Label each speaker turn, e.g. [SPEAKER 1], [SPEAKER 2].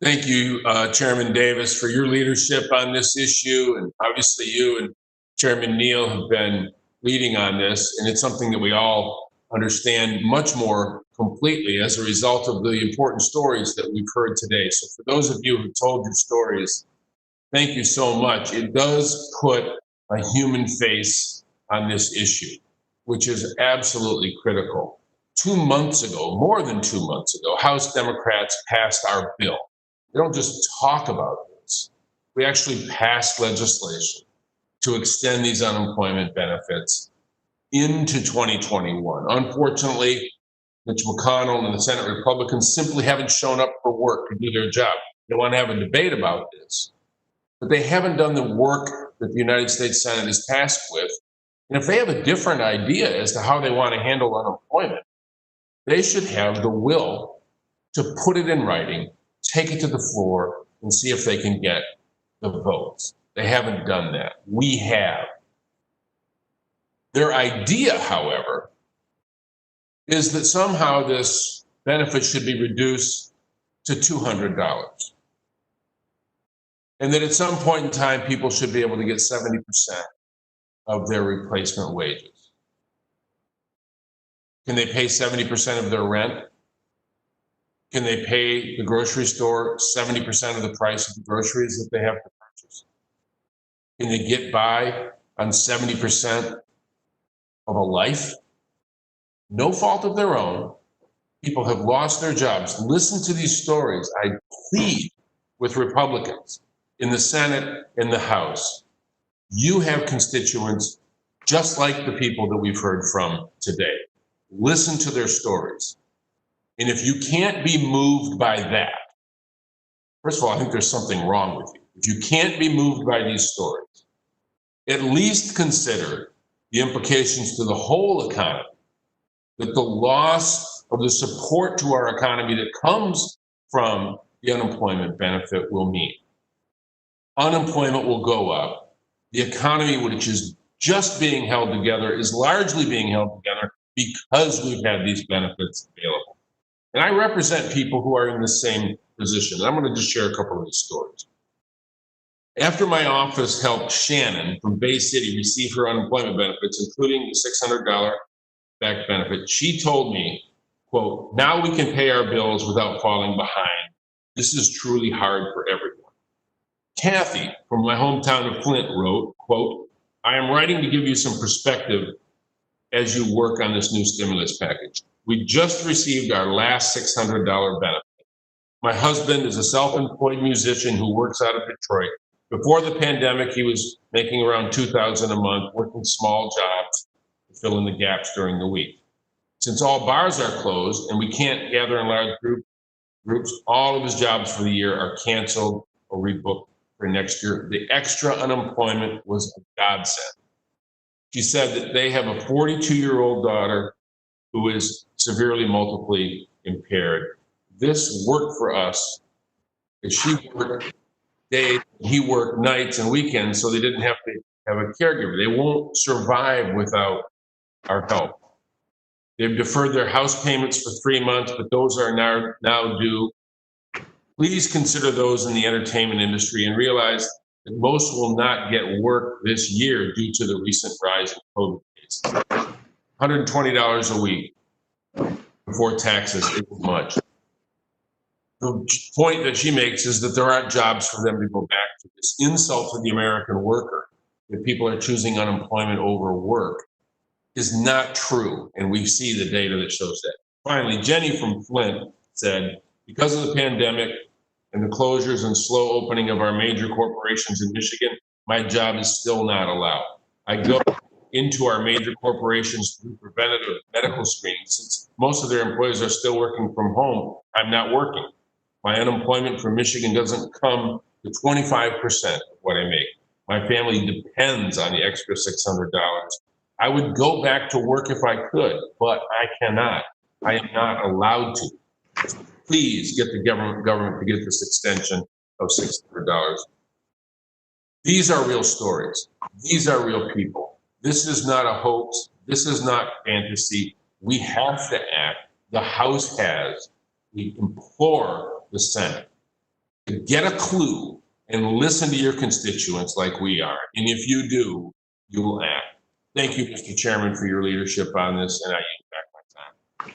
[SPEAKER 1] Thank you, Chairman Davis, for your leadership on this issue. And obviously, you and Chairman Neal have been leading on this. And it's something that we all understand much more completely as a result of the important stories that we've heard today. So, for those of you who told your stories, thank you so much. It does put a human face on this issue, which is absolutely critical. 2 months ago, more than 2 months ago, House Democrats passed our bill. They don't just talk about this. We actually passed legislation to extend these unemployment benefits into 2021. Unfortunately, Mitch McConnell and the Senate Republicans simply haven't shown up for work to do their job. They want to have a debate about this, but they haven't done the work that the United States Senate is tasked with. And if they have a different idea as to how they want to handle unemployment, they should have the will to put it in writing, take it to the floor, and see if they can get the votes. They haven't done that. We have. Their idea, however, is that somehow this benefit should be reduced to $200. And that at some point in time, people should be able to get 70% of their replacement wages. Can they pay 70% of their rent? Can they pay the grocery store 70% of the price of the groceries that they have to purchase? Can they get by on 70% of a life? No fault of their own. People have lost their jobs. Listen to these stories. I plead with Republicans in the Senate, in the House. You have constituents just like the people that we've heard from today. Listen to their stories. And if you can't be moved by that, first of all, I think there's something wrong with you. If you can't be moved by these stories, at least consider the implications to the whole economy, that the loss of the support to our economy that comes from the unemployment benefit will mean. Unemployment will go up. The economy, which is just being held together, is largely being held together because we've had these benefits available. And I represent people who are in the same position. I'm going to just share a couple of these stories. After my office helped Shannon from Bay City receive her unemployment benefits, including the $600 back benefit, she told me, quote, "Now we can pay our bills without falling behind. This is truly hard for everyone." Kathy from my hometown of Flint wrote, quote, "I am writing to give you some perspective as you work on this new stimulus package. We just received our last $600 benefit. My husband is a self-employed musician who works out of Detroit. Before the pandemic, he was making around $2,000 a month, working small jobs to fill in the gaps during the week. Since all bars are closed and we can't gather in large groups, all of his jobs for the year are canceled or rebooked for next year. The extra unemployment was a godsend." She said that they have a 42-year-old daughter who is severely multiply impaired. This worked for us as she worked days, he worked nights and weekends, so they didn't have to have a caregiver. They won't survive without our help. They've deferred their house payments for 3 months, but those are now due. Please consider those in the entertainment industry and realize that most will not get work this year due to the recent rise in COVID cases. $120 a week before taxes isn't much. The point that she makes is that there aren't jobs for them to go back to. This insult to the American worker, that people are choosing unemployment over work, is not true. And we see the data that shows that. Finally, Jenny from Flint said, "Because of the pandemic and the closures and slow opening of our major corporations in Michigan, my job is still not allowed. I go into our major corporations to do preventative medical screening. Since most of their employees are still working from home, I'm not working. My unemployment from Michigan doesn't come to 25% of what I make. My family depends on the extra $600. I would go back to work if I could, but I cannot. I am not allowed to. Please get the government to get this extension of $600. These are real stories. These are real people. This is not a hoax. This is not fantasy. We have to act. The House has. We implore the Senate to get a clue and listen to your constituents like we are. And if you do, you will act. Thank you, Mr. Chairman, for your leadership on this, and I